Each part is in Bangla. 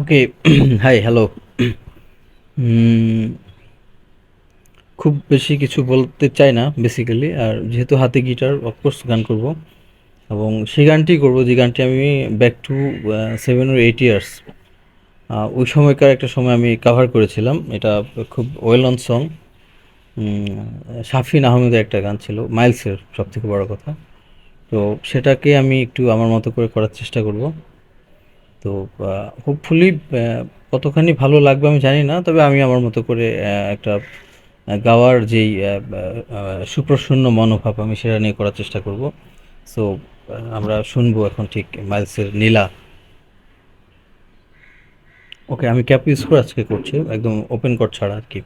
ওকে। High, hello. উম, খুব বেশি কিছু বলতে চাই না বেসিক্যালি। আর যেহেতু হাতে গিটার, অফকোর্স গান করব, এবং সেই গানটি করব যে গানটি আমি ব্যাক টু 7 or 8 ইয়ার্স ওই সময়কার একটা সময় আমি কাভার করেছিলাম। এটা খুব ওয়েল অন সং। শাফিন আহমেদের একটা গান ছিল, মাইলসের, সব থেকে বড় কথা। তো সেটাকে আমি একটু আমার মতো করে করার চেষ্টা করব। তো হোপফুলি কতখানি ভালো লাগবে আমি জানি না, তবে আমি আমার মতো করে একটা গাওয়ার যেই সুপ্রসন্ন মনোভাব, আমি সেটা নিয়ে করার চেষ্টা করব। সো আমরা শুনবো এখন ঠিক মাইলসের নীলা। ওকে, আমি ক্যাপ ইউজ করে আজকে করছি, একদম ওপেন কর্ড ছাড়া আর কি।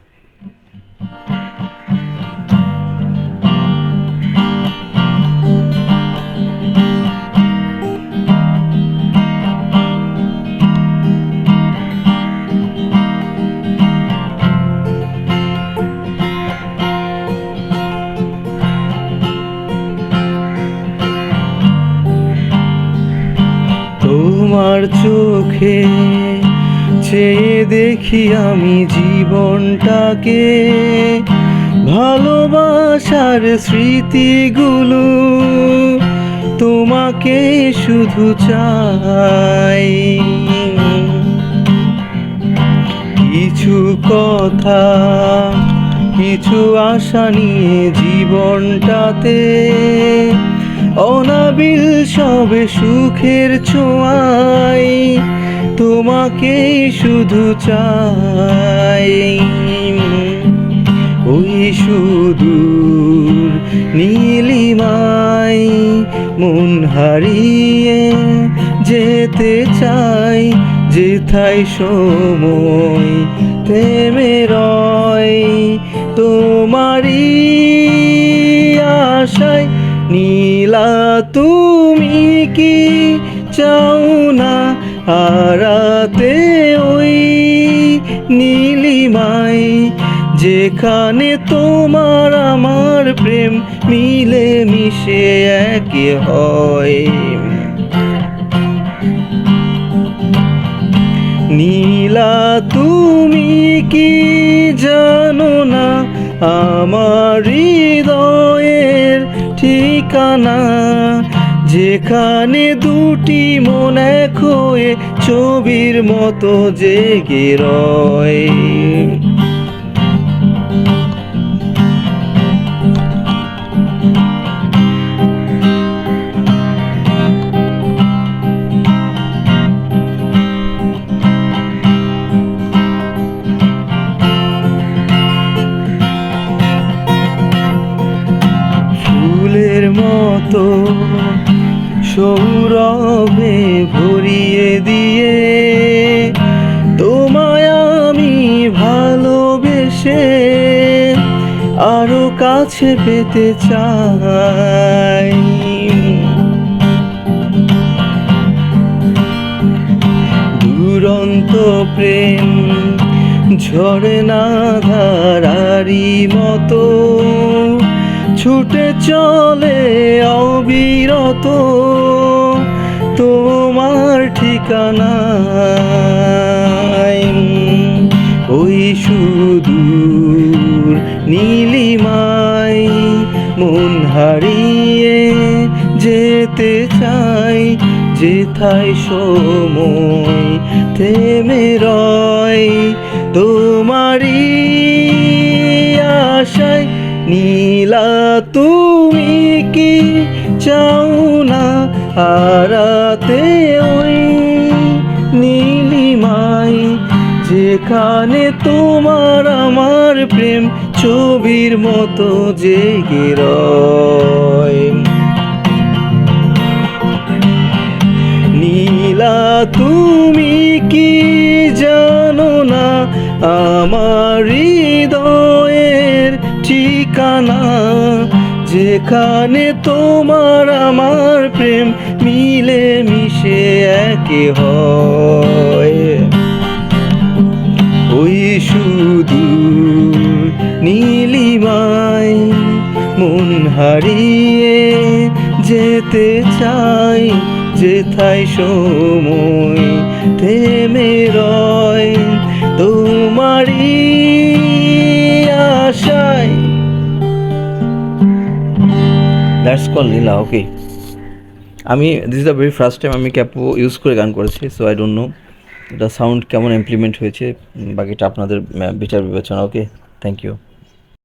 তোমার চোখে চেয়ে দেখি আমি জীবনটাকে, ভালোবাসার স্মৃতিগুলো, তোমাকে শুধু চাই। কিছু কথা, কিছু আশা নিয়ে জীবনটাতে, অনাবিল সবে সুখের ছোঁয়াই, তোমাকে শুধু চাই। ওই সুদূর নীলিমায় মন হারিয়ে যেতে চাই, যেথায় সময় থেমে রয় তোমারই আশায়। নীলা, তুমি কি চাও না হারাতে ওই নীলিমায়, যেখানে তোমার আমার প্রেম মিলে মিশে একে হয়। নীলা, তুমি কি জানো না আমার হৃদয়ের ঠিকানা, যেখানে দুটি মন এক হয়ে ছবির মতো জেগে রয়। ফুলের মতো সৌরভে ভরিয়ে দিয়ে তোমায় আমি ভালোবেসে আরো কাছে পেতে চাই। দুরন্ত প্রেম ঝরে না ধারারি মতো ছুটে চলে অবিরত তোমার ঠিকানায়। ওই সুদূর নীলিমায় মন হারিয়ে যেতে চাই, যেথায় সময় থেমে রয় তোমারই আশায়। নীলা, তুমি কি চাও না হারাতে ওই নীলিমায়, যেখানে তোমার আমার প্রেম ছবির মতো জেগে রয়। নীলা, তুমি কি জানো না আমার হৃদয়ের ঠিকানা, যেখানে তোমার আমার প্রেম মিলে মিশে একে হয়। ওই সুদূর নীলিমায় মন হারিয়ে যেতে চাই, যেথায় সময় থেমে রয়। দ্যাটস কল নীলা, ওকে। আমি this is the very first time আমি ক্যাপো ইউজ করে গান করেছি, সো আই ডোন্ট নো এটা সাউন্ড কেমন ইমপ্লিমেন্ট হয়েছে, বাকিটা আপনাদের বিচার বিবেচনা। ওকে, থ্যাংক ইউ।